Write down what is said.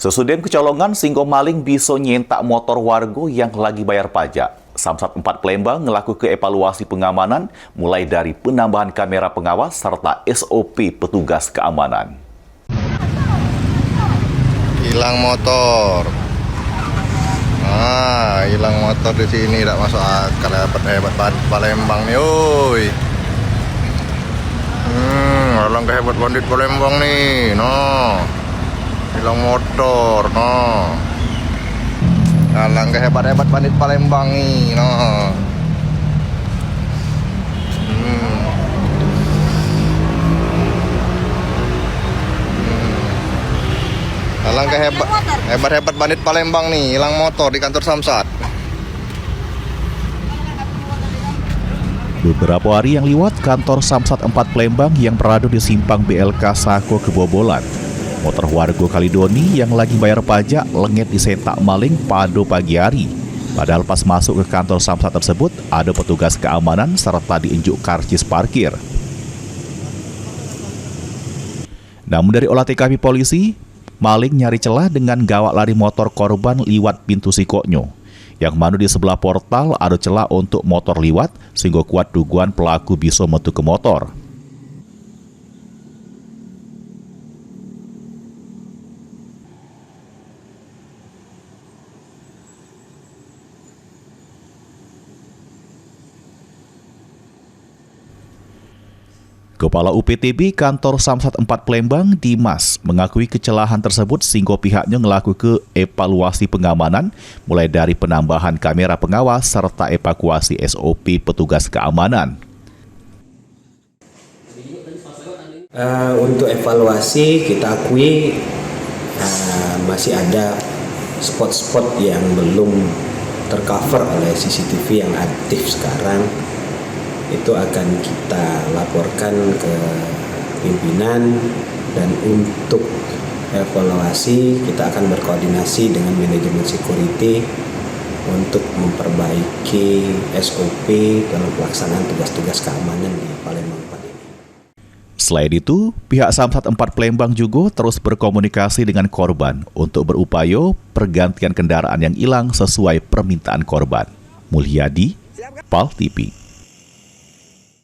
Sesudem kecolongan, singgo maling bisa nyentak motor warga yang lagi bayar pajak. Samsat 4 Palembang ngelaku ke evaluasi pengamanan mulai dari penambahan kamera pengawas serta SOP petugas keamanan. Hilang motor. Hilang motor di sini tidak masuk akal. Hebat Palembang nih, oi. Alangkah hebat bandit Palembang nih, no. Hilang motor, no. Alangkah hebat bandit Palembang nih, no. Alangkah hebat bandit Palembang nih, hilang motor di kantor Samsat. Beberapa hari yang lewat, kantor Samsat 4 Palembang yang berada di simpang BLK Sako kebobolan. Motor warga Kalidoni yang lagi bayar pajak lengit disentak maling pada pagi hari. Padahal pas masuk ke kantor Samsat tersebut, ada petugas keamanan serta diinjuk karcis parkir. Namun dari olah TKP polisi, maling nyari celah dengan gawak lari motor korban liwat pintu sikoknya. Yang mana di sebelah portal ada celah untuk motor liwat, sehingga kuat dugaan pelaku bisa metu ke motor. Kepala UPTB Kantor Samsat 4 Palembang, Dimas, mengakui kecelahan tersebut sehingga pihaknya ngelaku ke evaluasi pengamanan mulai dari penambahan kamera pengawas serta evakuasi SOP petugas keamanan. Untuk evaluasi kita akui masih ada spot-spot yang belum tercover oleh CCTV yang aktif sekarang. Itu akan kita laporkan ke pimpinan, dan untuk evaluasi kita akan berkoordinasi dengan manajemen security untuk memperbaiki SOP dalam pelaksanaan tugas-tugas keamanan di Palembang 4 ini. Selain itu, pihak Samsat 4 Palembang juga terus berkomunikasi dengan korban untuk berupaya pergantian kendaraan yang hilang sesuai permintaan korban. Mulyadi, PAL TV.